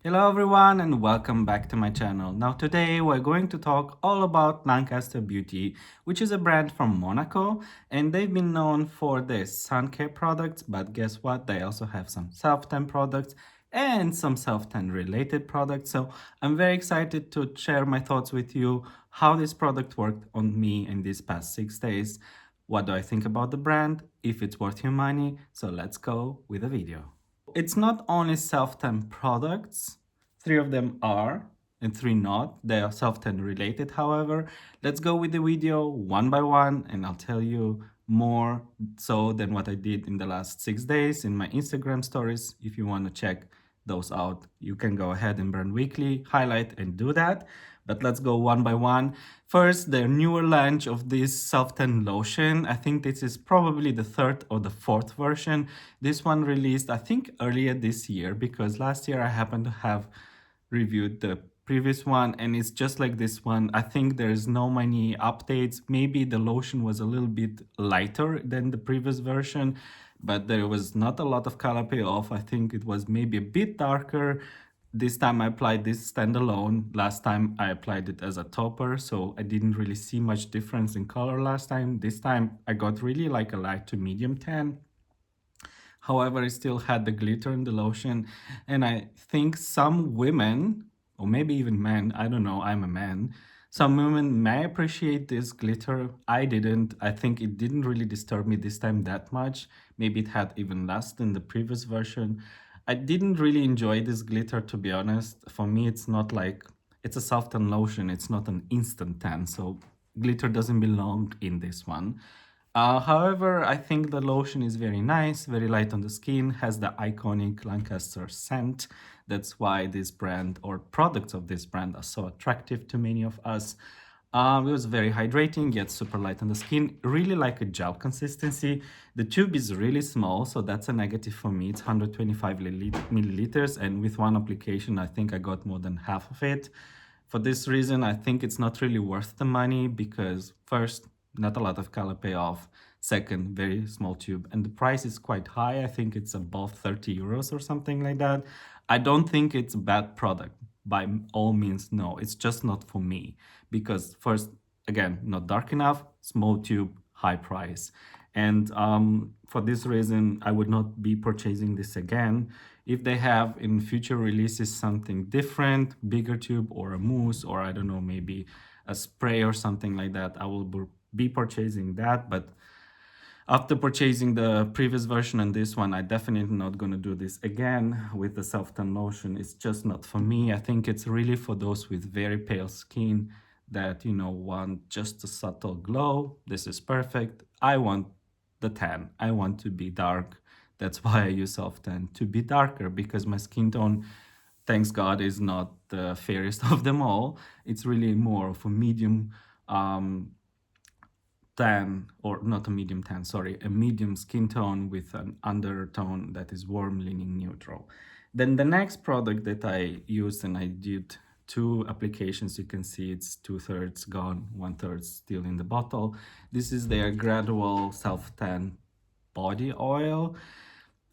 Hello everyone and welcome back to my channel. Now today we're going to talk all about Lancaster Beauty, which is a brand from Monaco, and they've been known for their sun care products, but guess what? They also have some self-tan products and some self-tan related products. So I'm very excited to share my thoughts with you, how this product worked on me in these past 6 days. What do I think about the brand? If it's worth your money? So let's go with the video. It's not only self-tan products. Three of them are and three not. They are self-tan related, however. Let's go with the video one by one and I'll tell you more so than what I did in the last 6 days in my Instagram stories. If you want to check those out, you can go ahead and burn weekly, highlight and do that. But let's go one by one. First, the newer launch of this self-tan lotion. I think this is probably the third or the fourth version. This one released, I think, earlier this year because last year I happened to have reviewed the previous one and it's just like this one. I think there's no many updates. Maybe the lotion was a little bit lighter than the previous version, but there was not a lot of color payoff. I think it was maybe a bit darker. This time I applied this standalone. Last time I applied it as a topper, so I didn't really see much difference in color last time. This time I got really like a light to medium tan. However, it still had the glitter in the lotion. And I think some women, or maybe even men, I don't know, I'm a man. Some women may appreciate this glitter. I didn't. I think it didn't really disturb me this time that much. Maybe it had even less than the previous version. I didn't really enjoy this glitter, to be honest. For me, it's not like, it's a soft tan lotion. It's not an instant tan. So glitter doesn't belong in this one. However, I think the lotion is very nice, very light on the skin, has the iconic Lancaster scent. That's why this brand or products of this brand are so attractive to many of us. It was very hydrating, yet super light on the skin, really like a gel consistency. The tube is really small, so that's a negative for me. It's 125 milliliters, and with one application, I think I got more than half of it. For this reason, I think it's not really worth the money because first, not a lot of color payoff. Second, very small tube. And the price is quite high. I think it's above 30 euros or something like that. I don't think it's a bad product. By all means, no. It's just not for me. Because first, again, not dark enough, small tube, high price. And for this reason, I would not be purchasing this again. If they have in future releases something different, bigger tube or a mousse, or I don't know, maybe a spray or something like that, I will be purchasing that. But after purchasing the previous version and this one, I definitely not going to do this again with the self-tan lotion. It's just not for me. I think it's really for those with very pale skin that, want just a subtle glow. This is perfect. I want the tan. I want to be dark. That's why I use self-tan, to be darker, because my skin tone, thanks God, is not the fairest of them all. It's really more of a medium tan, or not a medium tan, sorry, a medium skin tone with an undertone that is warm, leaning neutral. Then the next product that I used, and I did two applications, you can see it's 2/3 gone, 1/3 still in the bottle. This is their gradual self-tan body oil.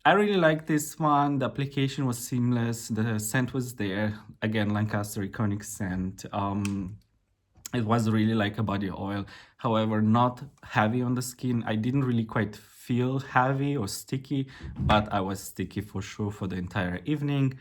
I really like this one. The application was seamless. The scent was there. Again, Lancaster iconic scent. It was really like a body oil, however, not heavy on the skin. I didn't really quite feel heavy or sticky, but I was sticky for sure for the entire evening.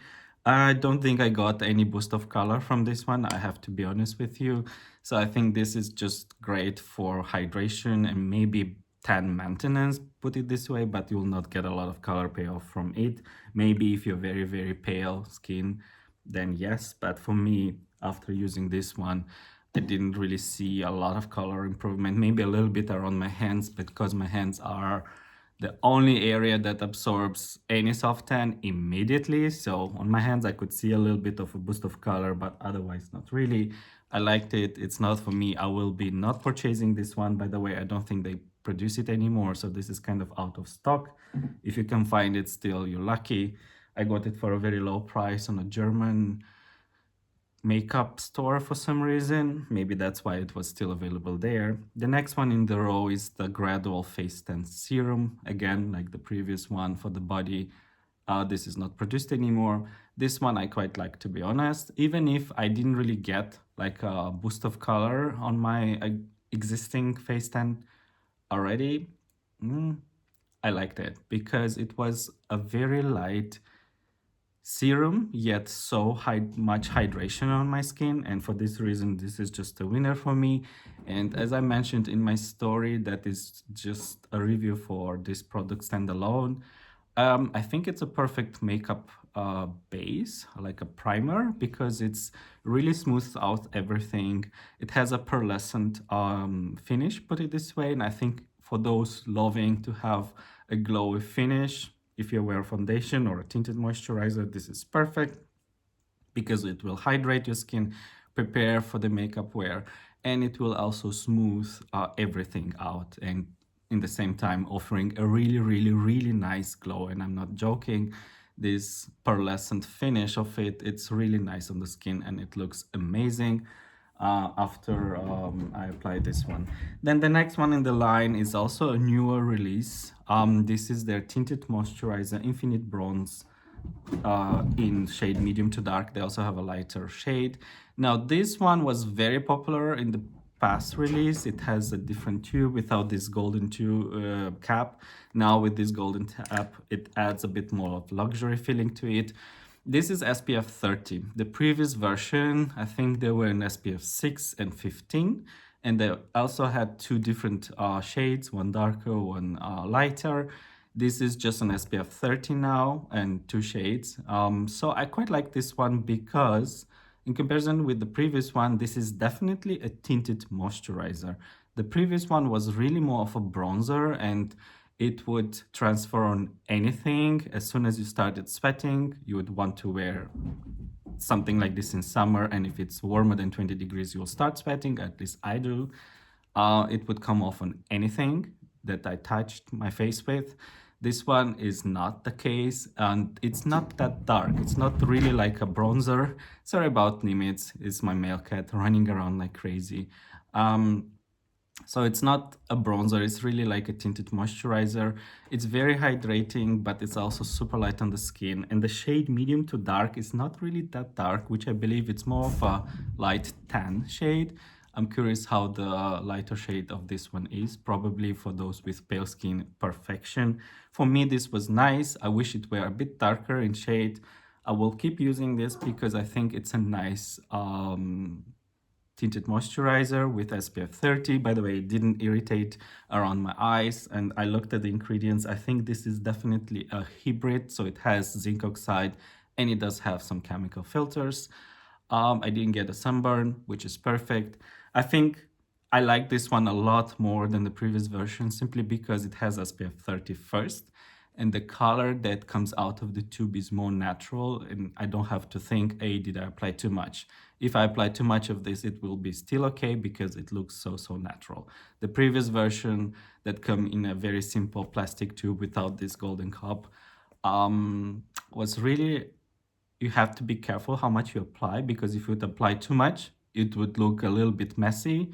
I don't think I got any boost of color from this one, I have to be honest with you. So I think this is just great for hydration and maybe tan maintenance, put it this way, but you will not get a lot of color payoff from it. Maybe if you're very, very pale skin, then yes, but for me, after using this one, I didn't really see a lot of color improvement, maybe a little bit around my hands, because my hands are the only area that absorbs any soft tan immediately. So on my hands, I could see a little bit of a boost of color, but otherwise not really. I liked it. It's not for me. I will be not purchasing this one. By the way, I don't think they produce it anymore. So this is kind of out of stock. If you can find it still, you're lucky. I got it for a very low price on a German makeup store for some reason. Maybe that's why it was still available there. The next one in the row is the Gradual Face Tan Serum. Again, like the previous one for the body. This is not produced anymore. This one I quite like, to be honest, even if I didn't really get like a boost of color on my existing face tan already. mm, I liked it because it was a very light serum, yet so much hydration on my skin. And for this reason, this is just a winner for me. And as I mentioned in my story, that is just a review for this product standalone. I think it's a perfect makeup base, like a primer, because it's really smooths out everything. It has a pearlescent finish, put it this way. And I think for those loving to have a glowy finish, if you wear foundation or a tinted moisturizer, this is perfect because it will hydrate your skin, prepare for the makeup wear, and it will also smooth everything out, and in the same time offering a really, really, really nice glow. And I'm not joking, this pearlescent finish of it, it's really nice on the skin and it looks amazing after I apply this one. Then the next one in the line is also a newer release. This is their Tinted Moisturizer Infinite Bronze in shade medium to dark. They also have a lighter shade. Now this one was very popular in the past release. It has a different tube without this golden tube cap. Now with this golden cap, it adds a bit more of luxury feeling to it. This is SPF 30. The previous version, I think they were in SPF 6 and 15. And they also had two different shades, one darker, one lighter. This is just an SPF 30 now and two shades. So I quite like this one because in comparison with the previous one, this is definitely a tinted moisturizer. The previous one was really more of a bronzer and it would transfer on anything. As soon as you started sweating, you would want to wear something like this in summer, and if it's warmer than 20 degrees, you'll start sweating, at least I do. It would come off on anything that I touched my face with. This one is not the case, and it's not that dark. It's not really like a bronzer. Sorry about Nimitz, it's my male cat running around like crazy. So it's not a bronzer, it's really like a tinted moisturizer. It's very hydrating, but it's also super light on the skin. And the shade medium to dark is not really that dark, which I believe it's more of a light tan shade. I'm curious how the lighter shade of this one is. Probably for those with pale skin, perfection. For me, this was nice. I wish it were a bit darker in shade. I will keep using this because I think it's a nice tinted moisturizer with SPF 30. By the way, it didn't irritate around my eyes. And I looked at the ingredients. I think this is definitely a hybrid. So it has zinc oxide and it does have some chemical filters. I didn't get a sunburn, which is perfect. I think I like this one a lot more than the previous version simply because it has SPF 30 first. And the color that comes out of the tube is more natural, and I don't have to think, hey, did I apply too much? If I apply too much of this, it will be still okay because it looks so natural. The previous version that come in a very simple plastic tube without this golden cup was really, you have to be careful how much you apply, because if you would apply too much, it would look a little bit messy.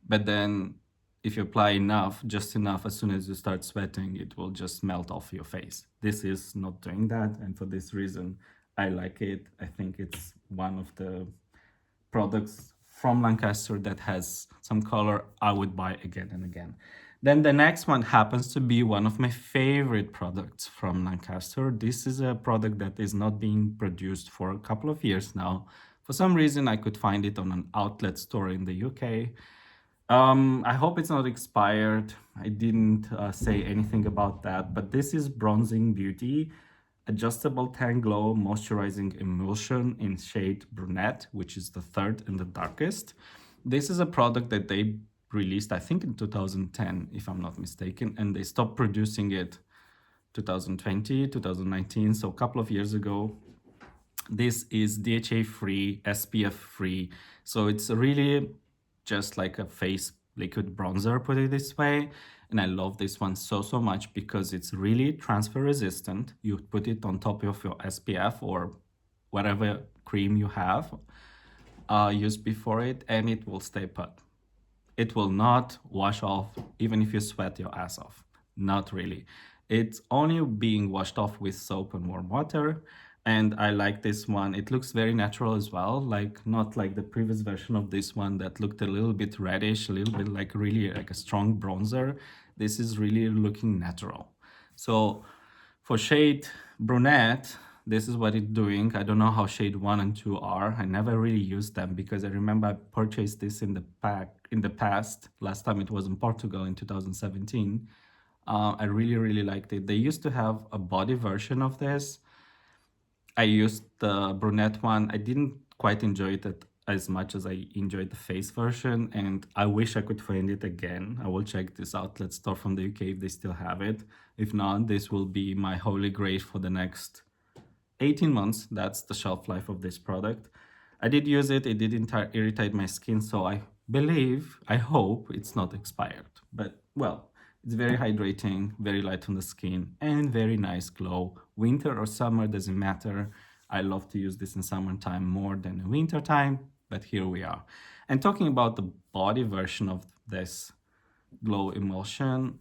But then if you apply enough, just enough, as soon as you start sweating, it will just melt off your face. This is not doing that, and for this reason, I like it. I think it's one of the products from Lancaster that has some color I would buy again and again. Then the next one happens to be one of my favorite products from Lancaster. This is a product that is not being produced for a couple of years now. For some reason, I could find it on an outlet store in the UK. I hope it's not expired. I didn't say anything about that, but this is Bronzing Beauty Adjustable Tan Glow Moisturizing Emulsion in shade Brunette, which is the third and the darkest. This is a product that they released, I think in 2010, if I'm not mistaken, and they stopped producing it 2020, 2019, so a couple of years ago. This is DHA free, SPF free, so it's really just like a face liquid bronzer, put it this way. And I love this one so much because it's really transfer resistant. You put it on top of your SPF or whatever cream you have used before it, and it will stay put. It will not wash off even if you sweat your ass off. Not really. It's only being washed off with soap and warm water. and I like this one. It looks very natural as well, like not like the previous version of this one that looked a little bit reddish, a little bit like really like a strong bronzer. This is really looking natural. So for shade brunette, this is what it's doing. I don't know how shade 1 and 2 are. I never really used them because I remember I purchased this in the pack in the past. Last time it was in Portugal in 2017. I really, really liked it. They used to have a body version of this. I used the brunette one. I didn't quite enjoy it as much as I enjoyed the face version, and I wish I could find it again. I will check this outlet store from the UK if they still have it. If not, this will be my holy grail for the next 18 months. That's the shelf life of this product. I did use it. It didn't irritate my skin, so I hope it's not expired. But well, it's very hydrating, very light on the skin, and very nice glow. Winter or summer doesn't matter. I love to use this in summertime more than in winter time, but here we are. And talking about the body version of this glow emulsion,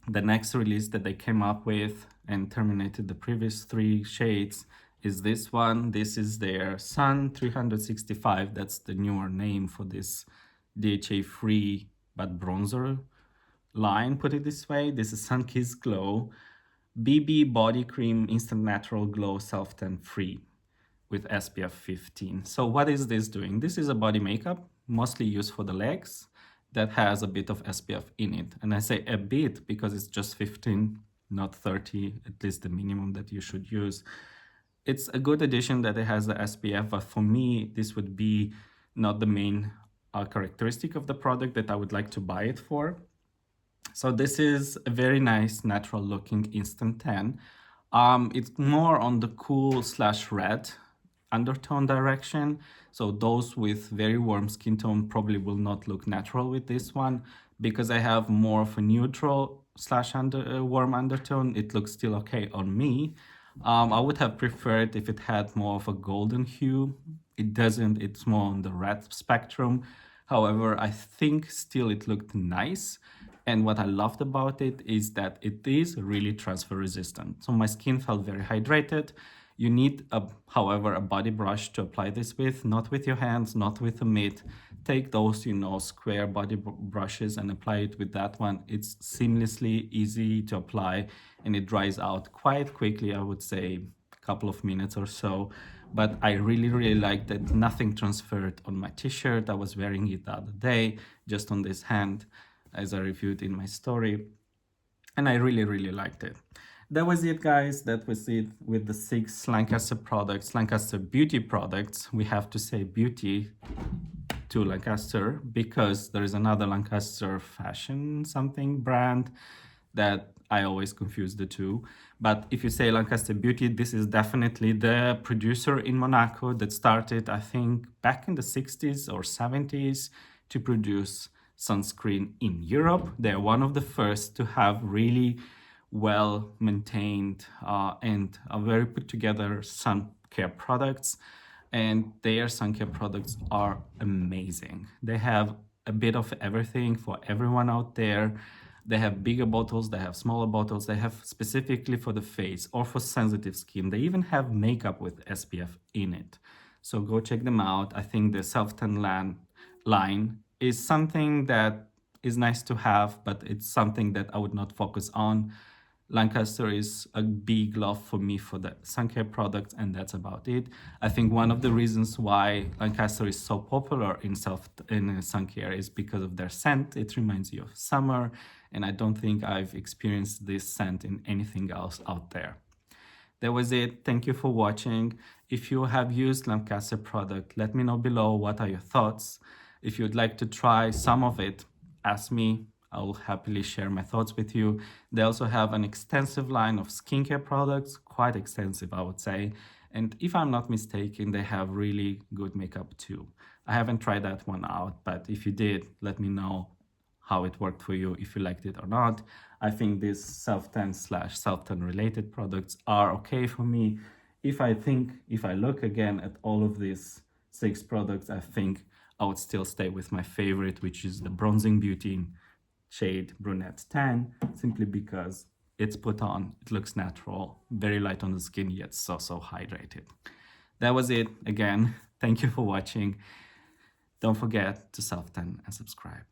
the next release that they came up with and terminated the previous three shades is this one. This is their Sun 365. That's the newer name for this DHA free but bronzer line, put it this way. This is Sun Kiss Glow BB Body Cream Instant Natural Glow Self-Tan Free with SPF 15. So what is this doing? This is a body makeup, mostly used for the legs, that has a bit of SPF in it. And I say a bit because it's just 15, not 30, at least the minimum that you should use. It's a good addition that it has the SPF, but for me, this would be not the main characteristic of the product that I would like to buy it for. So this is a very nice, natural looking instant tan. It's more on the cool slash red undertone direction. So those with very warm skin tone probably will not look natural with this one. Because I have more of a neutral slash warm undertone, it looks still okay on me. I would have preferred if it had more of a golden hue. It doesn't, it's more on the red spectrum. However, I think still it looked nice. And what I loved about it is that it is really transfer resistant. So my skin felt very hydrated. You need, however, a body brush to apply this with, not with your hands, not with a mitt. Take those, square body brushes and apply it with that one. It's seamlessly easy to apply and it dries out quite quickly, I would say a couple of minutes or so. But I really, really like that nothing transferred on my t-shirt. I was wearing it the other day, just on this hand, as I reviewed in my story. And I really, really liked it. That was it, guys. That was it with the 6 Lancaster products, Lancaster Beauty products. We have to say beauty to Lancaster because there is another Lancaster fashion something brand that I always confuse the two. But if you say Lancaster Beauty, this is definitely the producer in Monaco that started, I think, back in the 60s or 70s to produce sunscreen in Europe. They're one of the first to have really well maintained and very put together sun care products, and their sun care products are amazing. They have a bit of everything for everyone out there. They have bigger bottles, they have smaller bottles, they have specifically for the face or for sensitive skin. They even have makeup with SPF in it. So go check them out. I think the self-tan line is something that is nice to have, but it's something that I would not focus on. Lancaster is a big love for me for the sun care products, and that's about it. I think one of the reasons why Lancaster is so popular in sun care is because of their scent. It reminds you of summer, and I don't think I've experienced this scent in anything else out there. That was it. Thank you for watching. If you have used Lancaster product, let me know below what are your thoughts. If you'd like to try some of it, ask me. I will happily share my thoughts with you. They also have an extensive line of skincare products, quite extensive, I would say. And if I'm not mistaken, they have really good makeup too. I haven't tried that one out, but if you did, let me know how it worked for you, if you liked it or not. I think these self-tan slash self-tan related products are okay for me. If I look again at all of these 6 products, I think I would still stay with my favorite, which is the Bronzing Beauty shade Brunette Tan, simply because it's put on, it looks natural, very light on the skin, yet so hydrated. That was it. Again, thank you for watching. Don't forget to self-tan and subscribe.